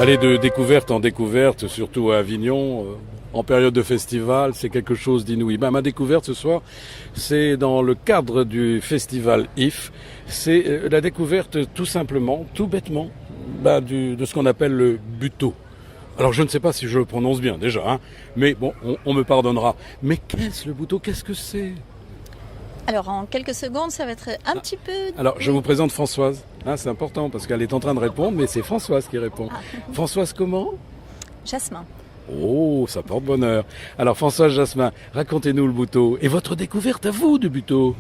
Aller de découverte en découverte, surtout à Avignon, en période de festival, c'est quelque chose d'inouï. Ma découverte ce soir, c'est dans le cadre du festival IF. C'est la découverte tout simplement, tout bêtement, de ce qu'on appelle le buto. Alors je ne sais pas si je le prononce bien déjà, hein, mais bon, on me pardonnera. Mais qu'est-ce le buto? Qu'est-ce que c'est? Alors en quelques secondes, ça va être un petit peu... Alors je vous présente Françoise. C'est important parce qu'elle est en train de répondre, mais c'est Françoise qui répond. Françoise comment? Jasmin. Oh, ça porte bonheur. Alors Françoise Jasmin, racontez-nous le buto et votre découverte à vous du buto.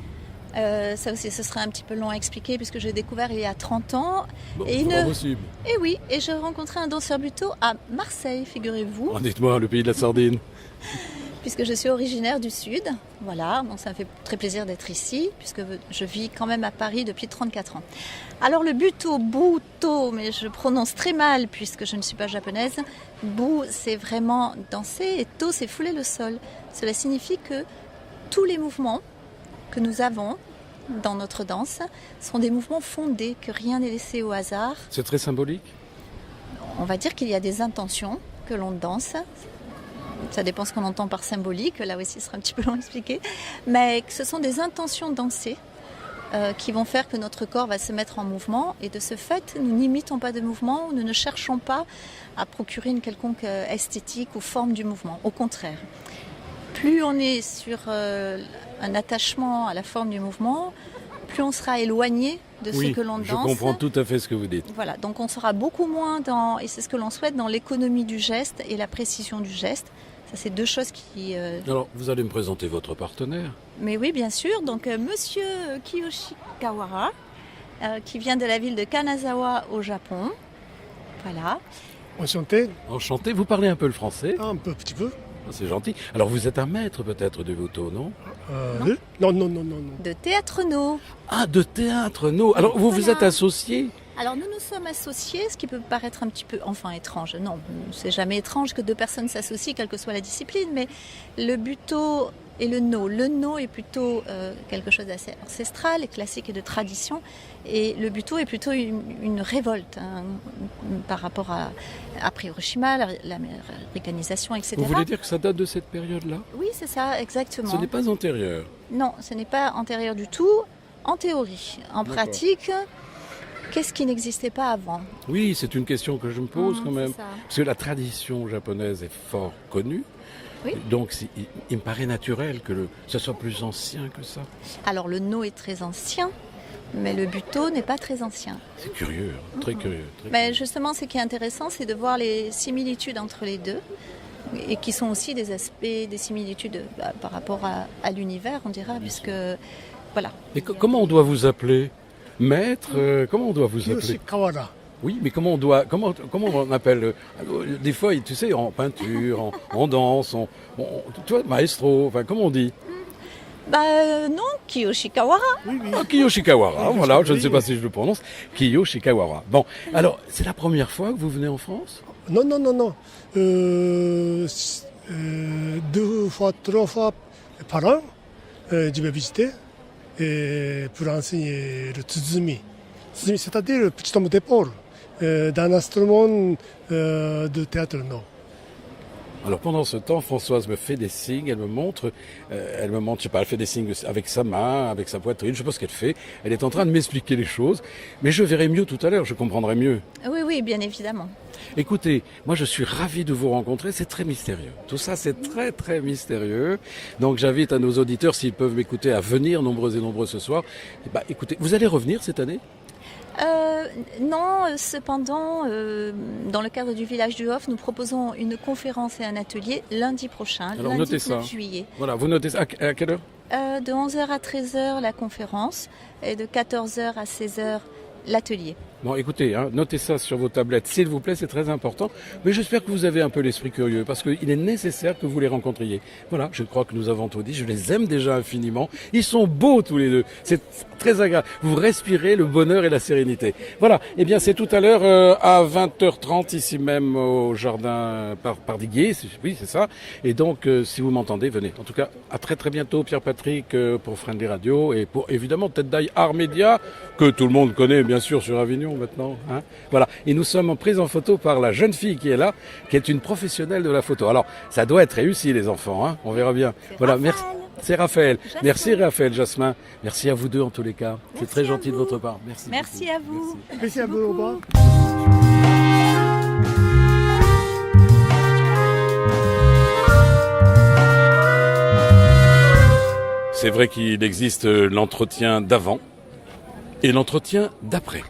Ça aussi, ce serait un petit peu long à expliquer puisque j'ai découvert il y a 30 ans. Bon, c'est pas possible. Et oui, et j'ai rencontré un danseur buto à Marseille, figurez-vous. Oh, dites-moi, le pays de la sardine. Puisque je suis originaire du Sud, voilà, donc ça me fait très plaisir d'être ici, puisque je vis quand même à Paris depuis 34 ans. Alors le buto, mais je prononce très mal puisque je ne suis pas japonaise. Bu, c'est vraiment danser et to, c'est fouler le sol. Cela signifie que tous les mouvements que nous avons dans notre danse sont des mouvements fondés, que rien n'est laissé au hasard. C'est très symbolique. On va dire qu'il y a des intentions que l'on danse. Ça dépend ce qu'on entend par symbolique, là aussi ce sera un petit peu long à expliquer, mais ce sont des intentions dansées qui vont faire que notre corps va se mettre en mouvement et de ce fait, nous n'imitons pas de mouvement, nous ne cherchons pas à procurer une quelconque esthétique ou forme du mouvement, au contraire. Plus on est sur un attachement à la forme du mouvement, plus on sera éloigné de ce que l'on danse. Je comprends tout à fait ce que vous dites. Voilà, donc on sera beaucoup moins dans, et c'est ce que l'on souhaite, dans l'économie du geste et la précision du geste. Ça, c'est deux choses qui... Alors, vous allez me présenter votre partenaire? Mais oui, bien sûr. Donc, Monsieur Kiyoshi Kawara, qui vient de la ville de Kanazawa au Japon. Voilà. Enchanté. Enchanté. Vous parlez un peu le français? Un petit peu. C'est gentil. Alors, vous êtes un maître peut-être de buto, non? Non. De théâtre no. Ah, de théâtre no. Alors, vous êtes associé? Alors nous sommes associés, ce qui peut paraître un petit peu étrange. Non, c'est jamais étrange que deux personnes s'associent, quelle que soit la discipline, mais le buto et le no. Le no est plutôt quelque chose d'assez ancestral et classique et de tradition, et le buto est plutôt une révolte par rapport à Hiroshima, l'américanisation, etc. Vous voulez dire que ça date de cette période-là? Oui, c'est ça, exactement. Ce n'est pas antérieur? Non, ce n'est pas antérieur du tout, en théorie. En pratique... Qu'est-ce qui n'existait pas avant? Oui, c'est une question que je me pose quand même. Ça. Parce que la tradition japonaise est fort connue. Oui. Donc il me paraît naturel que ce soit plus ancien que ça. Alors le no est très ancien, mais le buto n'est pas très ancien. C'est curieux, très curieux. Mais justement, ce qui est intéressant, c'est de voir les similitudes entre les deux, et qui sont aussi des aspects, des similitudes par rapport à l'univers, on dira, puisque voilà. Et comment on doit vous appeler? Maître, comment on doit vous appeler? Kiyoshi Kawara. Oui, mais comment on appelle des fois, tu sais, en peinture, en danse, tu vois, maestro, enfin, comment on dit? Non, Kiyoshi Kawara. Oui. Ah, Kiyoshi Kawara, voilà, je ne sais pas si je le prononce. Kiyoshi Kawara. Bon, alors, c'est la première fois que vous venez en France? Non. 2 fois, 3 fois par an, je vais visiter. Pour enseigner le tsuzumi. Tsuzumi, c'est-à-dire le petit homme d'épaule d'un instrument de théâtre no. Alors pendant ce temps, Françoise me fait des signes, elle me montre, je sais pas, elle fait des signes avec sa main, avec sa poitrine, je sais pas ce qu'elle fait. Elle est en train de m'expliquer les choses, mais je verrai mieux tout à l'heure, je comprendrai mieux. Oui, bien évidemment. Écoutez, moi je suis ravi de vous rencontrer, c'est très mystérieux. Tout ça c'est très très mystérieux. Donc j'invite à nos auditeurs, s'ils peuvent m'écouter, à venir nombreux et nombreux ce soir. Écoutez, vous allez revenir cette année? Non, cependant, dans le cadre du village du Hof, nous proposons une conférence et un atelier lundi prochain, alors, lundi notez 9 ça. juillet. Voilà, vous notez ça. À quelle heure? De 11h à 13h la conférence et de 14h à 16h l'atelier. Bon, écoutez, notez ça sur vos tablettes, s'il vous plaît, c'est très important. Mais j'espère que vous avez un peu l'esprit curieux, parce qu'il est nécessaire que vous les rencontriez. Voilà, je crois que nous avons tout dit, je les aime déjà infiniment. Ils sont beaux tous les deux, c'est très agréable. Vous respirez le bonheur et la sérénité. Voilà, eh bien c'est tout à l'heure à 20h30, ici même au jardin Pardiguier, oui c'est ça. Et donc, si vous m'entendez, venez. En tout cas, à très très bientôt, Pierre-Patrick, pour Friendly Radio, et pour évidemment Tête d'Aille Art Média, que tout le monde connaît bien sûr sur Avignon. télévision maintenant. Hein, voilà. Et nous sommes pris en photo par la jeune fille qui est là, qui est une professionnelle de la photo. Alors, ça doit être réussi, les enfants. Hein, on verra bien. Voilà, merci. C'est Raphaël. Jasmin. Merci Raphaël, Jasmin. Merci à vous deux en tous les cas. C'est Merci très à gentil de vous. votre part. Merci. Merci beaucoup. à vous. Merci à vous, au revoir. C'est vrai qu'il existe l'entretien d'avant et l'entretien d'après.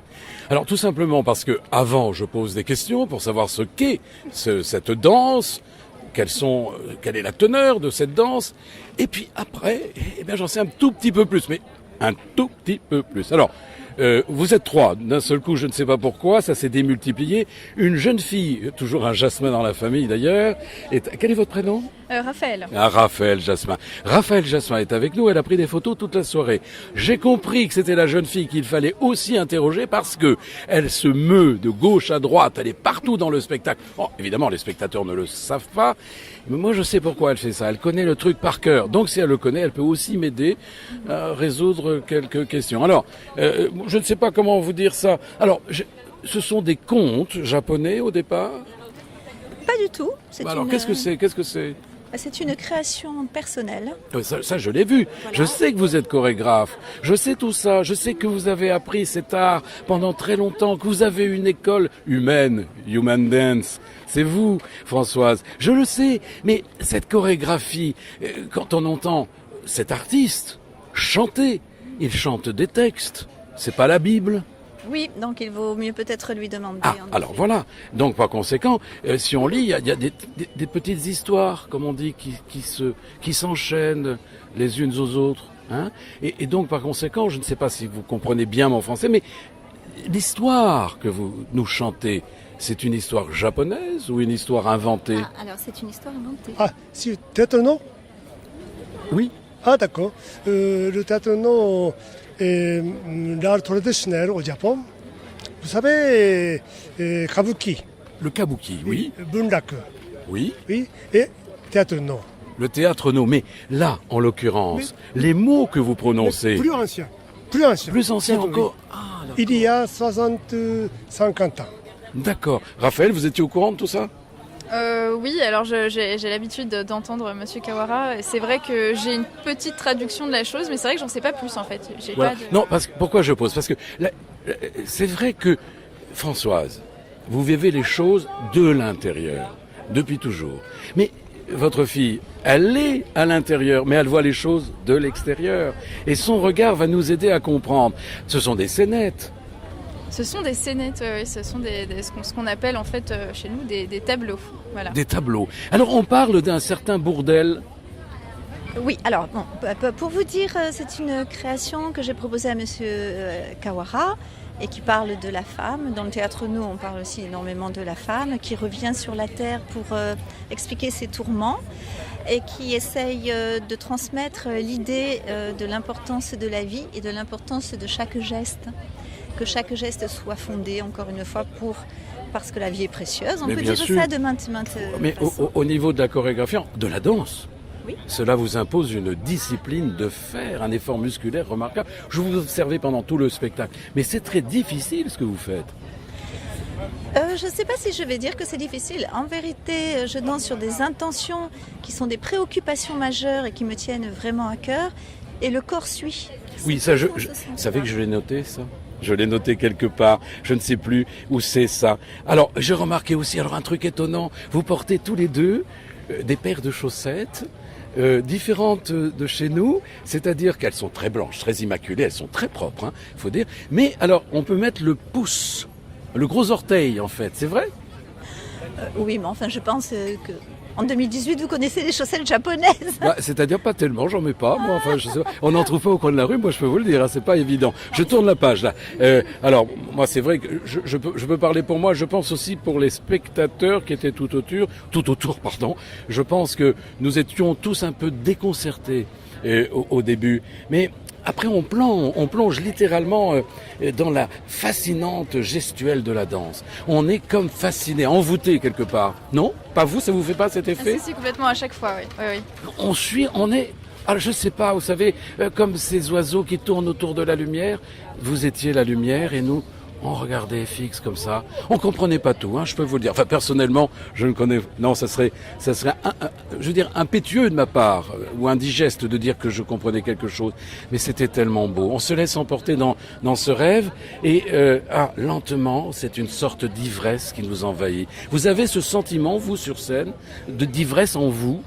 Alors tout simplement parce que avant, je pose des questions pour savoir ce qu'est cette danse, quelle est la teneur de cette danse, et puis après, eh bien j'en sais un tout petit peu plus, mais un tout petit peu plus. Alors, vous êtes trois, d'un seul coup, je ne sais pas pourquoi, ça s'est démultiplié. Une jeune fille, toujours un Jasmin dans la famille d'ailleurs. Quel est votre prénom ? Raphaël. Ah, Raphaël Jasmin. Raphaël Jasmin est avec nous, elle a pris des photos toute la soirée. J'ai compris que c'était la jeune fille qu'il fallait aussi interroger parce que elle se meut de gauche à droite, elle est partout dans le spectacle. Bon, évidemment, les spectateurs ne le savent pas, mais moi je sais pourquoi elle fait ça. Elle connaît le truc par cœur. Donc si elle le connaît, elle peut aussi m'aider à résoudre quelques questions. Alors, je ne sais pas comment vous dire ça. Alors, ce sont des contes japonais au départ ? Pas du tout. C'est Alors, une, qu'est-ce que c'est ? C'est une création personnelle. Ça, je l'ai vu. Voilà. Je sais que vous êtes chorégraphe. Je sais tout ça. Je sais que vous avez appris cet art pendant très longtemps, que vous avez une école humaine, Human Dance. C'est vous, Françoise. Je le sais. Mais cette chorégraphie, quand on entend cet artiste chanter, il chante des textes. C'est pas la Bible. Oui, donc il vaut mieux peut-être lui demander. Ah, en alors effet. voilà. Donc par conséquent, si on lit, il y a des petites histoires, comme on dit, qui s'enchaînent les unes aux autres. Hein, et donc par conséquent, je ne sais pas si vous comprenez bien mon français, mais l'histoire que vous nous chantez, c'est une histoire japonaise ou une histoire inventée ? Ah, alors c'est une histoire inventée. Ah, si, théâtre non? Oui. Ah, d'accord. Le théâtre non est l'art traditionnel au Japon. Vous savez, kabuki, Le kabuki, oui. bunraku, Oui. oui, et théâtre non. Le théâtre no. Mais là, en l'occurrence, les mots que vous prononcez, Plus ancien. Plus ancien. plus anciens Théâtre, encore. oui. Ah, d'accord. Il y a 50 ans. D'accord. Raphaël, vous étiez au courant de tout ça ? Oui, alors j'ai l'habitude d'entendre Monsieur Kawara. C'est vrai que j'ai une petite traduction de la chose, mais c'est vrai que j'en sais pas plus en fait. J'ai Voilà. pas de... Non, pourquoi je pose ? Parce que c'est vrai que, Françoise, vous vivez les choses de l'intérieur, depuis toujours. Mais votre fille, elle est à l'intérieur, mais elle voit les choses de l'extérieur. Et son regard va nous aider à comprendre. Ce sont des scénettes. Ce sont des scénettes, oui, ce sont ce qu'on appelle en fait chez nous des tableaux. Voilà. Des tableaux. Alors on parle d'un certain Bourdelle. Oui, alors bon, pour vous dire, c'est une création que j'ai proposée à Monsieur Kawara et qui parle de la femme. Dans le théâtre nous, on parle aussi énormément de la femme qui revient sur la terre pour expliquer ses tourments et qui essaye de transmettre l'idée de l'importance de la vie et de l'importance de chaque geste. Que chaque geste soit fondé, encore une fois, parce que la vie est précieuse. On Mais peut bien dire sûr. ça de maintes Mais façons. au niveau de la chorégraphie, de la danse, Oui. cela vous impose une discipline de fer, un effort musculaire remarquable. Je vous observais pendant tout le spectacle. Mais c'est très difficile ce que vous faites. Je ne sais pas si je vais dire que c'est difficile. En vérité, je danse sur des intentions qui sont des préoccupations majeures et qui me tiennent vraiment à cœur. Et le corps suit. Oui, ça, Vous savez que je l'ai noté, ça. Je l'ai noté quelque part. Je ne sais plus où c'est ça. Alors, j'ai remarqué aussi, un truc étonnant. Vous portez tous les deux des paires de chaussettes différentes de chez nous. C'est-à-dire qu'elles sont très blanches, très immaculées. Elles sont très propres, hein, faut dire. Mais alors, on peut mettre le pouce, le gros orteil, en fait. C'est vrai ? Oui, mais enfin, je pense que en 2018, vous connaissez les chaussettes japonaises. C'est-à-dire pas tellement, j'en mets pas. Moi, enfin, je sais pas. On n'en trouve pas au coin de la rue, moi je peux vous le dire, hein, c'est pas évident. Je tourne la page là. Alors, moi c'est vrai que je peux parler pour moi, je pense aussi pour les spectateurs qui étaient tout autour, pardon. Je pense que nous étions tous un peu déconcertés au début. Mais après on plonge littéralement dans la fascinante gestuelle de la danse. On est comme fasciné, envoûté quelque part. Non ? Pas vous, ça vous fait pas cet effet ? Si, complètement à chaque fois, oui. On est, alors je sais pas, vous savez, comme ces oiseaux qui tournent autour de la lumière. Vous étiez la lumière et nous, On regardait fixe comme ça. On comprenait pas tout, hein, je peux vous le dire. Enfin, personnellement, je ne connais... Non, ça serait je veux dire, impétueux de ma part, ou indigeste de dire que je comprenais quelque chose. Mais c'était tellement beau. On se laisse emporter dans ce rêve. Et lentement, c'est une sorte d'ivresse qui nous envahit. Vous avez ce sentiment, vous, sur scène, d'ivresse en vous?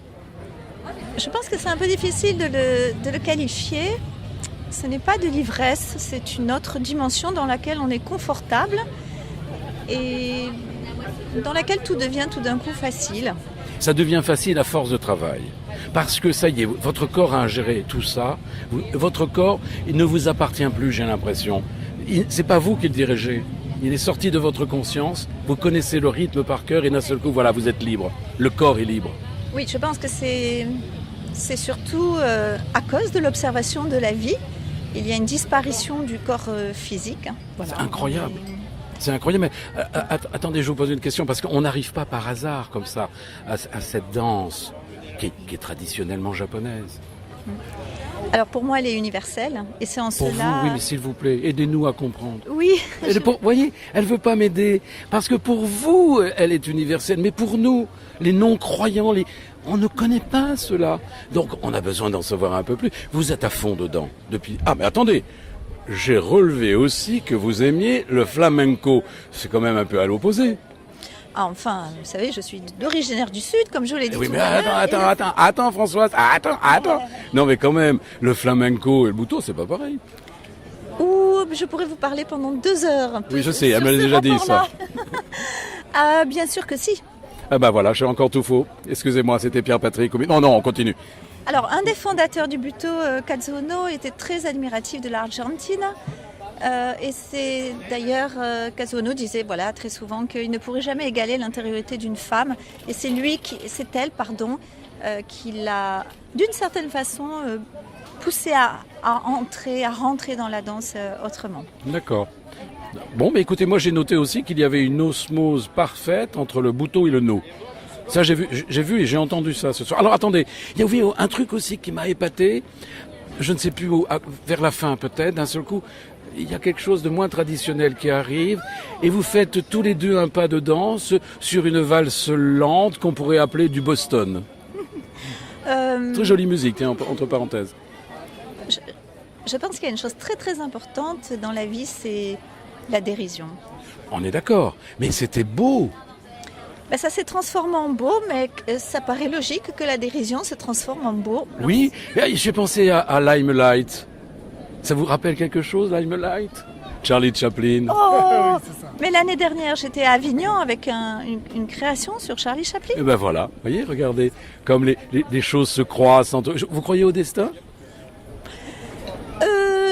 Je pense que c'est un peu difficile de le qualifier. Ce n'est pas de l'ivresse, c'est une autre dimension dans laquelle on est confortable et dans laquelle tout devient tout d'un coup facile. Ça devient facile à force de travail. Parce que ça y est, votre corps a ingéré tout ça. Votre corps, il ne vous appartient plus, j'ai l'impression. C'est pas vous qui le dirigez. Il est sorti de votre conscience. Vous connaissez le rythme par cœur et d'un seul coup, voilà, vous êtes libre. Le corps est libre. Oui, je pense que c'est surtout à cause de l'observation de la vie. Il y a une disparition du corps physique. Voilà. C'est incroyable. C'est incroyable. Mais attendez, je vous pose une question parce qu'on n'arrive pas par hasard comme ça à cette danse qui est traditionnellement japonaise. Alors pour moi, elle est universelle et c'est en Pour cela. vous, oui, mais s'il vous plaît, aidez-nous à comprendre. Oui. Vous voyez, elle veut pas m'aider parce que pour vous, elle est universelle, mais pour nous, les non-croyants, on ne connaît pas cela. Donc, on a besoin d'en savoir un peu plus. Vous êtes à fond dedans depuis... Ah, mais attendez, j'ai relevé aussi que vous aimiez le flamenco. C'est quand même un peu à l'opposé. Ah, enfin, vous savez, je suis originaire du Sud, comme je l'ai dit Oui, tout mais à l'heure. attends, Françoise, attends. Non, mais quand même, le flamenco et le buto, c'est pas pareil. Ou je pourrais vous parler pendant 2 heures. Oui, je sais, elle m'a déjà dit ça. Ah, bien sûr que si. Ah bah voilà, j'ai encore tout faux. Excusez-moi, c'était Pierre-Patrick. Non, on continue. Alors, un des fondateurs du buto, Kazuo Ono, était très admiratif de l'Argentine. Et c'est d'ailleurs, Kazuo Ono disait très souvent qu'il ne pourrait jamais égaler l'intériorité d'une femme. Et c'est elle, qui l'a, d'une certaine façon, poussé à rentrer dans la danse autrement. D'accord. Bon, mais écoutez, moi j'ai noté aussi qu'il y avait une osmose parfaite entre le buto et le no. Ça, j'ai vu et j'ai entendu ça ce soir. Alors attendez, il y avait un truc aussi qui m'a épaté. Je ne sais plus où, vers la fin peut-être, d'un seul coup, il y a quelque chose de moins traditionnel qui arrive et vous faites tous les deux un pas de danse sur une valse lente qu'on pourrait appeler du Boston. Très jolie musique, hein, entre parenthèses. Je pense qu'il y a une chose très très importante dans la vie, c'est la dérision. On est d'accord, mais c'était beau. Ça s'est transformé en beau, mais ça paraît logique que la dérision se transforme en beau. Oui, j'ai pensé à Limelight. Ça vous rappelle quelque chose, Limelight? Charlie Chaplin. Oh, mais l'année dernière, j'étais à Avignon avec une création sur Charlie Chaplin. Et ben voilà, vous voyez, regardez, comme les choses se croisent. Vous croyez au destin?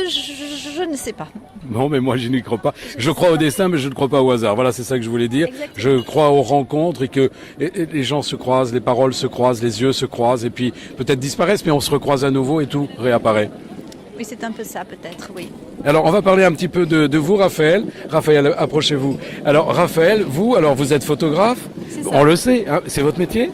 Je ne sais pas. Non, mais moi, je n'y crois pas. Je crois au destin, mais je ne crois pas au hasard. Voilà, c'est ça que je voulais dire. Exactement. Je crois aux rencontres et que les gens se croisent, les paroles se croisent, les yeux se croisent et puis peut-être disparaissent, mais on se recroise à nouveau et tout réapparaît. Oui, c'est un peu ça, peut-être, oui. Alors, on va parler un petit peu de vous, Raphaël. Raphaël, approchez-vous. Alors, Raphaël, vous êtes photographe. C'est ça. On le sait, hein, c'est votre métier?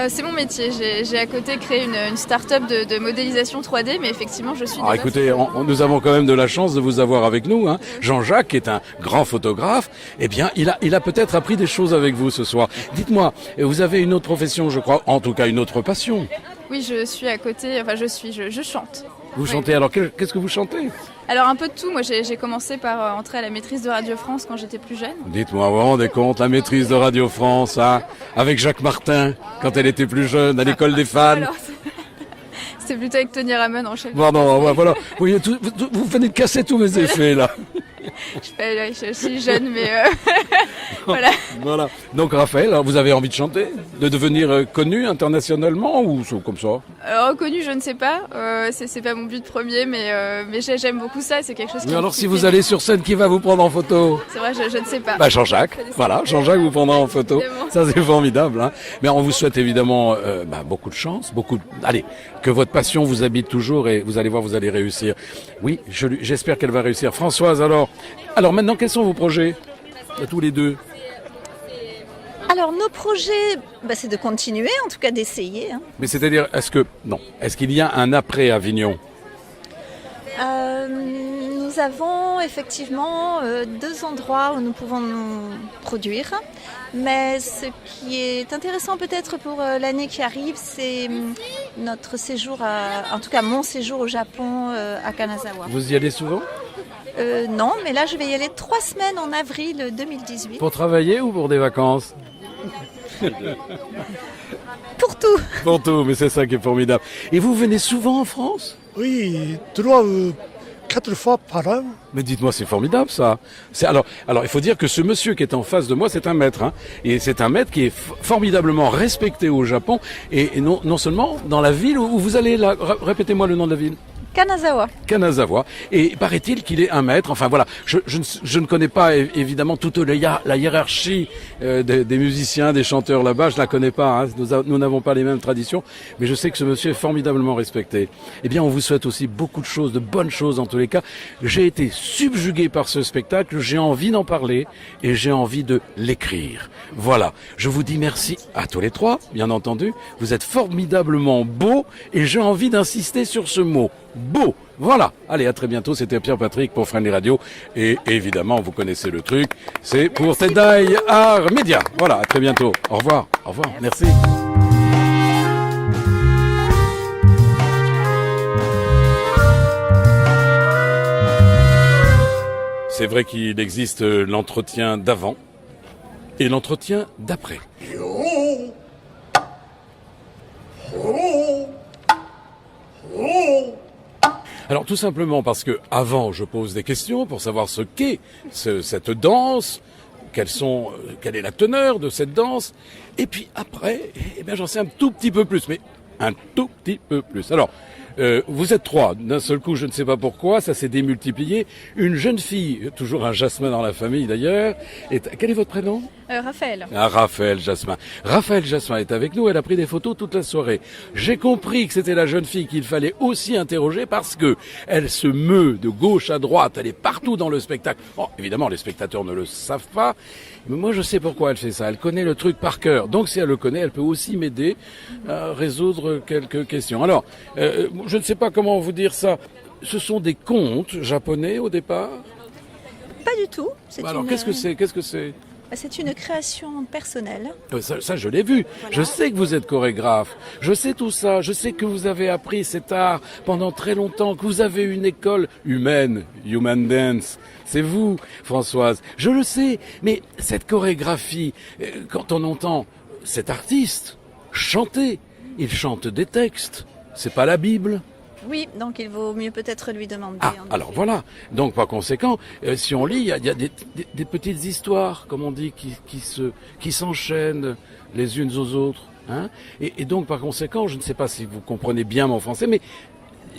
C'est mon métier. J'ai à côté créé une start-up de modélisation 3D, mais effectivement, je suis... Écoutez, nous avons quand même de la chance de vous avoir avec nous. Hein. Jean-Jacques, qui est un grand photographe, eh bien, il a peut-être appris des choses avec vous ce soir. Dites-moi, vous avez une autre profession, je crois, en tout cas une autre passion. Oui, je suis à côté, je chante. Vous chantez, alors qu'est-ce que vous chantez? Alors un peu de tout, moi j'ai commencé par entrer à la maîtrise de Radio France quand j'étais plus jeune. Dites-moi, vous vous rendez compte, la maîtrise de Radio France, hein, avec Jacques Martin, quand elle était plus jeune, à l'école des fans. Alors, c'est plutôt avec Tony Ramon en chef. Non, voilà, vous venez de casser tous mes effets là. Je suis jeune, mais voilà. Voilà. Donc Raphaël, alors, vous avez envie de chanter, de devenir connu internationalement ou comme ça? Reconnu, je ne sais pas. C'est pas mon but premier, mais j'aime beaucoup ça. C'est quelque chose. Mais alors si vous allez sur scène, qui va vous prendre en photo? C'est vrai, je ne sais pas. Jean-Jacques. Voilà, Jean-Jacques vous prendra en photo. Évidemment. Ça c'est formidable. Hein. Mais on vous souhaite évidemment beaucoup de chance, allez, que votre passion vous habite toujours et vous allez voir, vous allez réussir. Oui, j'espère qu'elle va réussir. Françoise, alors maintenant, quels sont vos projets à tous les deux? Alors nos projets, c'est de continuer, en tout cas d'essayer. Hein. Mais c'est-à-dire, est-ce qu'il y a un après Avignon? Nous nous avons effectivement 2 endroits où nous pouvons nous produire. Mais ce qui est intéressant peut-être pour l'année qui arrive, c'est notre séjour, en tout cas mon séjour au Japon à Kanazawa. Vous y allez souvent? Non, mais là je vais y aller 3 semaines en avril 2018. Pour travailler ou pour des vacances? Pour tout. Pour tout, mais c'est ça qui est formidable. Et vous venez souvent en France? Oui, 3 ou 4 fois par an. Mais dites-moi, c'est formidable ça. Alors, il faut dire que ce monsieur qui est en face de moi, c'est un maître. Hein, et c'est un maître qui est formidablement respecté au Japon. Et non seulement dans la ville où vous allez là. Répétez-moi le nom de la ville. Kanazawa. Kanazawa. Et paraît-il qu'il est un maître. Enfin voilà, je ne connais pas évidemment toute la hiérarchie des musiciens, des chanteurs là-bas. Je la connais pas. Hein. Nous n'avons pas les mêmes traditions. Mais je sais que ce monsieur est formidablement respecté. Eh bien, on vous souhaite aussi beaucoup de choses, de bonnes choses en tous les cas. J'ai été subjugué par ce spectacle. J'ai envie d'en parler et j'ai envie de l'écrire. Voilà. Je vous dis merci à tous les 3, bien entendu. Vous êtes formidablement beaux et j'ai envie d'insister sur ce mot. Beau. Voilà. Allez, à très bientôt. C'était Pierre-Patrick pour Friendly Radio. Et évidemment, vous connaissez le truc. C'est pour Tendai Art Media. Voilà. À très bientôt. Au revoir. Au revoir. Merci. C'est vrai qu'il existe l'entretien d'avant et l'entretien d'après. Alors tout simplement parce que avant je pose des questions pour savoir ce qu'est cette danse, quelle est la teneur de cette danse, et puis après, eh bien j'en sais un tout petit peu plus, mais un tout petit peu plus. Alors, vous êtes 3, d'un seul coup, je ne sais pas pourquoi, ça s'est démultiplié. Une jeune fille, toujours un Jasmin dans la famille d'ailleurs. Quel est votre prénom? Raphaël. Ah, Raphaël Jasmin. Raphaël Jasmin est avec nous, elle a pris des photos toute la soirée. J'ai compris que c'était la jeune fille qu'il fallait aussi interroger parce que elle se meut de gauche à droite, elle est partout dans le spectacle. Bon, évidemment, les spectateurs ne le savent pas, mais moi je sais pourquoi elle fait ça. Elle connaît le truc par cœur. Donc si elle le connaît, elle peut aussi m'aider à résoudre quelques questions. Alors, je ne sais pas comment vous dire ça. Ce sont des contes japonais au départ? Pas du tout. Alors qu'est-ce que c'est? C'est une création personnelle. Ça, je l'ai vu. Voilà. Je sais que vous êtes chorégraphe. Je sais tout ça. Je sais que vous avez appris cet art pendant très longtemps, que vous avez une école humaine, Human Dance. C'est vous, Françoise. Je le sais. Mais cette chorégraphie, quand on entend cet artiste chanter, il chante des textes. C'est pas la Bible. Oui, donc il vaut mieux peut-être lui demander. Ah, alors voilà. Donc par conséquent, si on lit, il y a des petites histoires, comme on dit, qui s'enchaînent les unes aux autres. Hein, et donc par conséquent, je ne sais pas si vous comprenez bien mon français, mais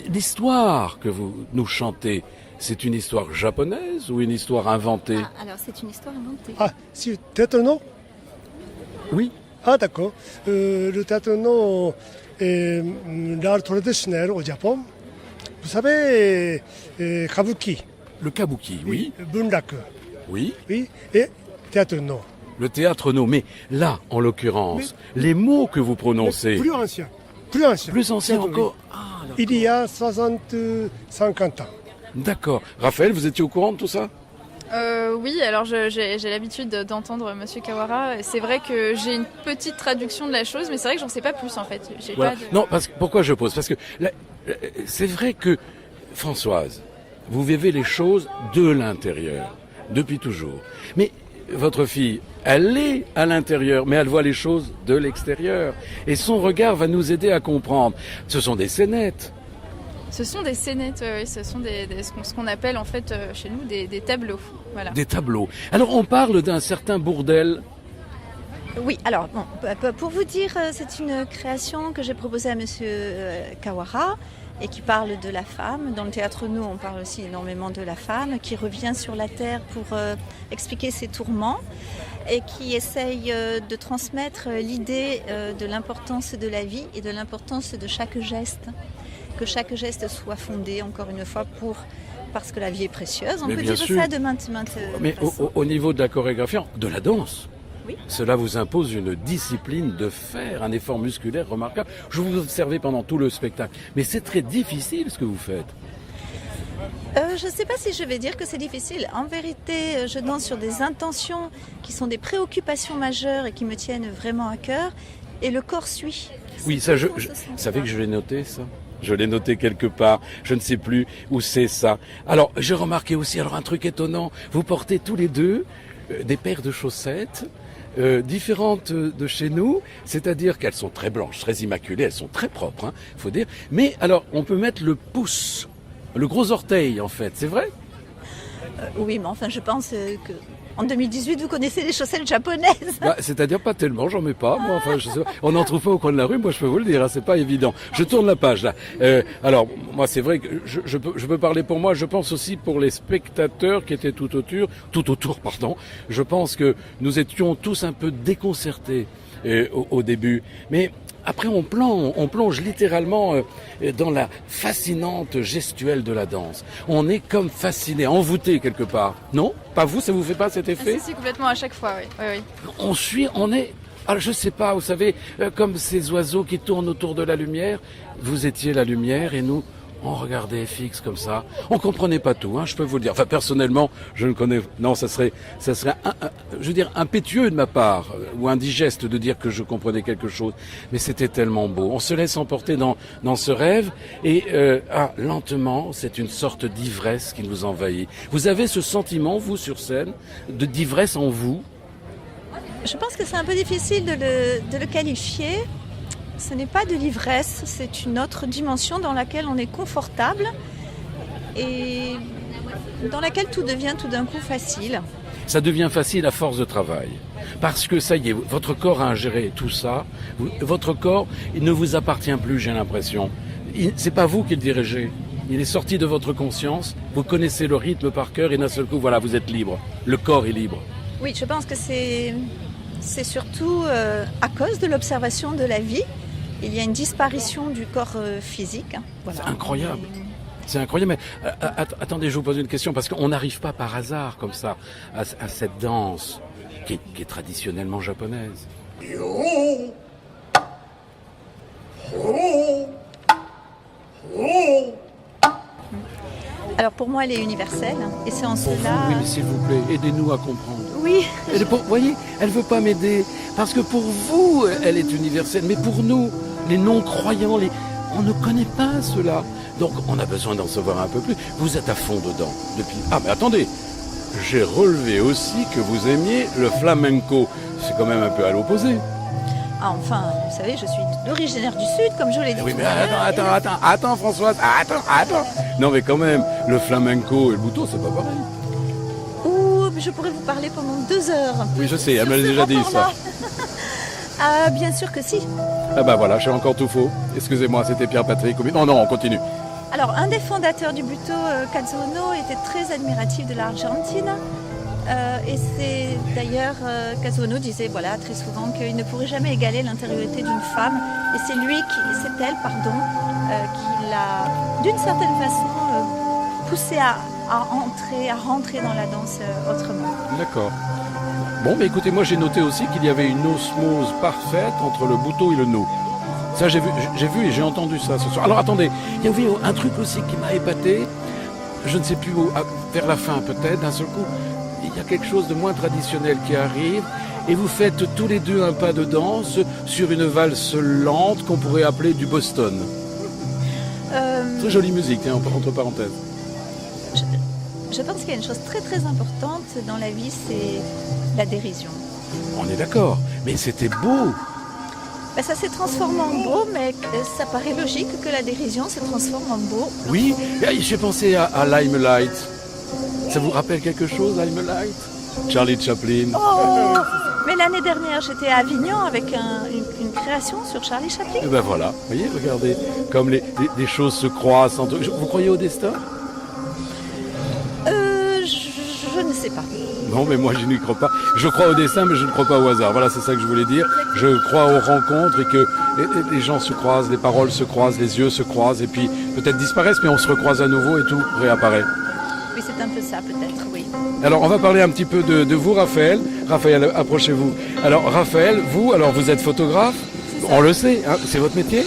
l'histoire que vous nous chantez, c'est une histoire japonaise ou une histoire inventée? Alors c'est une histoire inventée. Ah, si, théâtre non? Oui. Ah, d'accord. Le théâtre non est l'art traditionnel au Japon. Vous savez, kabuki. Le kabuki, oui. Bunraku. Oui. Oui. Et théâtre non. Le théâtre no. Mais là, en l'occurrence, les mots que vous prononcez. Plus ancien. Plus ancien. Plus ancien théâtre, encore. Oui. Ah, il y a 50 ans. D'accord. Raphaël, vous étiez au courant de tout ça? Oui, alors j'ai l'habitude d'entendre Monsieur Kawara. C'est vrai que j'ai une petite traduction de la chose, mais c'est vrai que j'en sais pas plus en fait. Voilà. Non, pourquoi je pose? Parce que c'est vrai que, Françoise, vous vivez les choses de l'intérieur, depuis toujours. Mais votre fille, elle est à l'intérieur, mais elle voit les choses de l'extérieur. Et son regard va nous aider à comprendre. Ce sont des scénettes. Ce sont des scénettes, oui, ce sont ce qu'on appelle en fait chez nous des tableaux. Voilà. Des tableaux. Alors on parle d'un certain bourdel. Oui, alors bon, pour vous dire, c'est une création que j'ai proposée à Monsieur Kawara et qui parle de la femme. Dans le théâtre no, on parle aussi énormément de la femme qui revient sur la terre pour expliquer ses tourments et qui essaye de transmettre l'idée de l'importance de la vie et de l'importance de chaque geste. Que chaque geste soit fondé, encore une fois, parce que la vie est précieuse. On peut dire ça de maintes Mais au niveau de la chorégraphie, de la danse, oui. Cela vous impose une discipline de fer, un effort musculaire remarquable. Je vous observais pendant tout le spectacle. Mais c'est très difficile ce que vous faites. Je ne sais pas si je vais dire que c'est difficile. En vérité, je danse sur des intentions qui sont des préoccupations majeures et qui me tiennent vraiment à cœur. Et le corps suit. Oui, ça, vous savez que je l'ai noté, ça. Je l'ai noté quelque part. Je ne sais plus où c'est ça. Alors, j'ai remarqué aussi, alors un truc étonnant. Vous portez tous les deux des paires de chaussettes différentes de chez nous. C'est-à-dire qu'elles sont très blanches, très immaculées. Elles sont très propres, hein, faut dire. Mais alors, on peut mettre le pouce, le gros orteil, en fait. C'est vrai? Oui, mais enfin, je pense que en 2018, vous connaissez les chaussettes japonaises. Bah, c'est-à-dire pas tellement, j'en mets pas. Moi, enfin, je sais pas. On n'en trouve pas au coin de la rue, moi je peux vous le dire, hein, c'est pas évident. Je tourne la page là. Alors, moi c'est vrai que je peux parler pour moi, je pense aussi pour les spectateurs qui étaient tout autour, pardon. Je pense que nous étions tous un peu déconcertés au début. Mais après on plonge littéralement dans la fascinante gestuelle de la danse. On est comme fasciné, envoûté quelque part. Non? Pas vous, ça vous fait pas cet effet? Si, complètement à chaque fois, oui. On est, alors je sais pas, vous savez, comme ces oiseaux qui tournent autour de la lumière. Vous étiez la lumière et nous, on regardait fixe comme ça. On comprenait pas tout, hein, je peux vous le dire. Enfin, personnellement, je ne connais, non, ça serait, je veux dire, impétueux de ma part, ou indigeste de dire que je comprenais quelque chose. Mais c'était tellement beau. On se laisse emporter dans ce rêve et, lentement, c'est une sorte d'ivresse qui nous envahit. Vous avez ce sentiment, vous, sur scène, d'ivresse en vous? Je pense que c'est un peu difficile de le qualifier. Ce n'est pas de l'ivresse, c'est une autre dimension dans laquelle on est confortable et dans laquelle tout devient tout d'un coup facile. Ça devient facile à force de travail. Parce que ça y est, votre corps a ingéré tout ça. Votre corps, il ne vous appartient plus, j'ai l'impression. C'est pas vous qui le dirigez. Il est sorti de votre conscience. Vous connaissez le rythme par cœur et d'un seul coup, voilà, vous êtes libre. Le corps est libre. Oui, je pense que c'est surtout à cause de l'observation de la vie. Il y a une disparition du corps physique. Voilà. C'est incroyable. C'est incroyable. Mais attendez, je vous pose une question parce qu'on n'arrive pas par hasard comme ça à cette danse qui est traditionnellement japonaise. Alors pour moi, elle est universelle et c'est en cela. Oui, mais s'il vous plaît, aidez-nous à comprendre. Oui. Vous voyez, elle veut pas m'aider parce que pour vous, elle est universelle, mais pour nous, les non-croyants, on ne connaît pas cela. Donc, on a besoin d'en savoir un peu plus. Vous êtes à fond dedans depuis. Ah, mais attendez, j'ai relevé aussi que vous aimiez le flamenco. C'est quand même un peu à l'opposé. Ah, enfin, vous savez, je suis d'originaire du Sud, comme je vous l'ai dit. Oui, mais attends, Françoise, attends. Non, mais quand même, le flamenco et le bouton, c'est pas pareil. Je pourrais vous parler pendant 2 heures. Oui, je sais, elle m'a déjà dit ça. Ah, bien sûr que si. Ah bah voilà, j'ai encore tout faux. Excusez-moi, c'était Pierre-Patrick. Non, on continue. Alors, un des fondateurs du Buto, Kazuo Ono, était très admiratif de l'Argentine. Et c'est d'ailleurs, Kazuo Ono disait très souvent qu'il ne pourrait jamais égaler l'intériorité d'une femme. Et c'est elle, qui l'a, d'une certaine façon, poussé à rentrer dans la danse autrement. D'accord. Bon, mais écoutez, moi j'ai noté aussi qu'il y avait une osmose parfaite entre le buto et le no. Ça, j'ai vu et j'ai entendu ça ce soir. Alors attendez, il y avait un truc aussi qui m'a épaté. Je ne sais plus où, vers la fin peut-être, d'un seul coup, il y a quelque chose de moins traditionnel qui arrive. Et vous faites tous les deux un pas de danse sur une valse lente qu'on pourrait appeler du Boston. Très jolie musique, hein, entre parenthèses. Je pense qu'il y a une chose très très importante dans la vie, c'est la dérision. On est d'accord, mais c'était beau. Ça s'est transformé en beau, mais ça paraît logique que la dérision se transforme en beau. Oui, j'ai pensé à Limelight. Ça vous rappelle quelque chose, Limelight? Charlie Chaplin. Oh, mais l'année dernière, j'étais à Avignon avec une création sur Charlie Chaplin. Et ben voilà, vous voyez, regardez, comme les choses se croisent. Vous croyez au destin? Je ne sais pas. Non, mais moi je n'y crois pas. Je crois au destin, mais je ne crois pas au hasard. Voilà, c'est ça que je voulais dire. Je crois aux rencontres et que les gens se croisent, les paroles se croisent, les yeux se croisent et puis peut-être disparaissent, mais on se recroise à nouveau et tout réapparaît. Oui, c'est un peu ça, peut-être, oui. Alors, on va parler un petit peu de vous, Raphaël. Raphaël, approchez-vous. Alors, Raphaël, vous êtes photographe. On le sait, hein, c'est votre métier?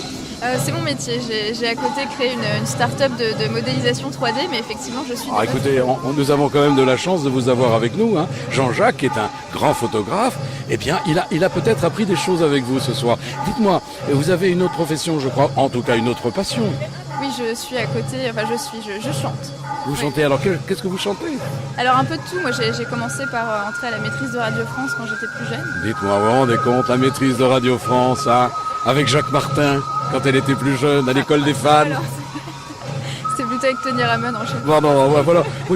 C'est mon métier. J'ai à côté créé une start-up de modélisation 3D, mais effectivement, je suis... Alors écoutez, nous avons quand même de la chance de vous avoir avec nous. Hein. Jean-Jacques, qui est un grand photographe, eh bien, il a peut-être appris des choses avec vous ce soir. Dites-moi, vous avez une autre profession, je crois, en tout cas une autre passion. Oui, je suis à côté, enfin je chante. Vous chantez, alors qu'est-ce que vous chantez? Alors un peu de tout, moi j'ai commencé par entrer à la maîtrise de Radio France quand j'étais plus jeune. Dites-moi, vous vous rendez compte, la maîtrise de Radio France, hein, avec Jacques Martin, quand elle était plus jeune, à l'école des fans. Alors, c'était plutôt avec Tony Ramon en chef. Non, voilà. Vous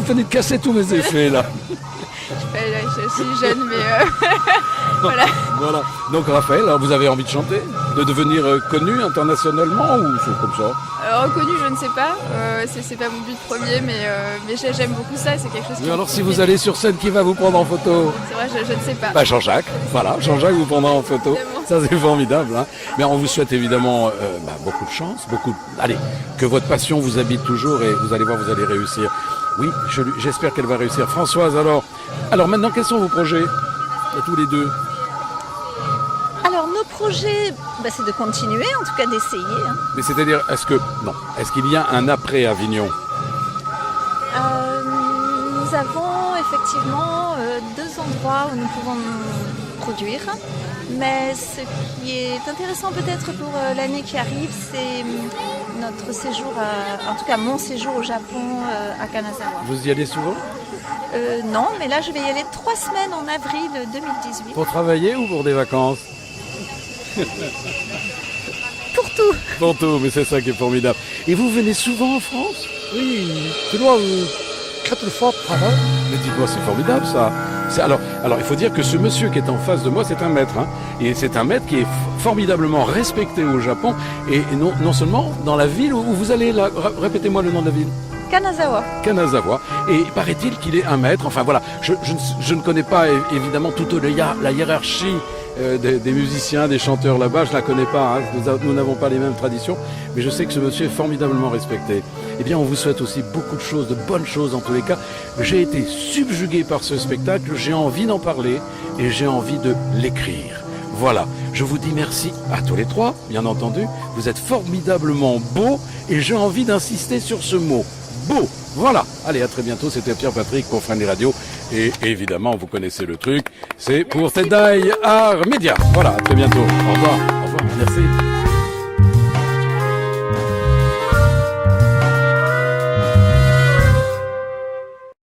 venez de casser tous mes effets, là. Je suis jeune, mais voilà. Voilà. Donc Raphaël, alors, vous avez envie de chanter? De devenir connu internationalement ou c'est comme ça? Reconnu, je ne sais pas. C'est pas mon but premier, mais j'aime beaucoup ça. C'est quelque chose qui... Mais alors si vous allez sur scène, qui va vous prendre en photo? C'est vrai, je ne sais pas. Bah Jean-Jacques, voilà, Jean-Jacques vous prendra en photo. Évidemment. Ça c'est formidable. Hein. Mais on vous souhaite évidemment beaucoup de chance, allez, que votre passion vous habite toujours et vous allez voir, vous allez réussir. Oui, j'espère qu'elle va réussir. Françoise, alors maintenant, quels sont vos projets, tous les deux? Alors nos projets, c'est de continuer, en tout cas d'essayer. Hein. Mais c'est-à-dire, est-ce qu'il y a un après Avignon? Nous avons effectivement 2 endroits où nous pouvons produire. Mais ce qui est intéressant peut-être pour l'année qui arrive, c'est notre séjour, en tout cas mon séjour au Japon à Kanazawa. Vous y allez souvent? Non, mais là je vais y aller 3 semaines en avril 2018. Pour travailler ou pour des vacances? Pour tout. Pour tout, mais c'est ça qui est formidable. Et vous venez souvent en France? Oui, 3 ou 4 fois par an. Mais dites-moi, c'est formidable ça. Alors, il faut dire que ce monsieur qui est en face de moi, c'est un maître. Hein, et c'est un maître qui est formidablement respecté au Japon. Et non seulement dans la ville où vous allez là. Répétez-moi le nom de la ville. Kanazawa. Kanazawa. Et paraît-il qu'il est un maître. Enfin voilà, je ne connais pas évidemment toute la hiérarchie des musiciens, des chanteurs là-bas. Je ne la connais pas. Hein, nous n'avons pas les mêmes traditions. Mais je sais que ce monsieur est formidablement respecté. Eh bien, on vous souhaite aussi beaucoup de choses, de bonnes choses en tous les cas. J'ai été subjugué par ce spectacle. J'ai envie d'en parler et j'ai envie de l'écrire. Voilà, je vous dis merci à tous les trois, bien entendu. Vous êtes formidablement beaux et j'ai envie d'insister sur ce mot. Beau, voilà. Allez, à très bientôt. C'était Pierre-Patrick pour Fun Radio. Et évidemment, vous connaissez le truc. C'est pour Tedai Art Media. Voilà, à très bientôt. Au revoir. Au revoir. Merci.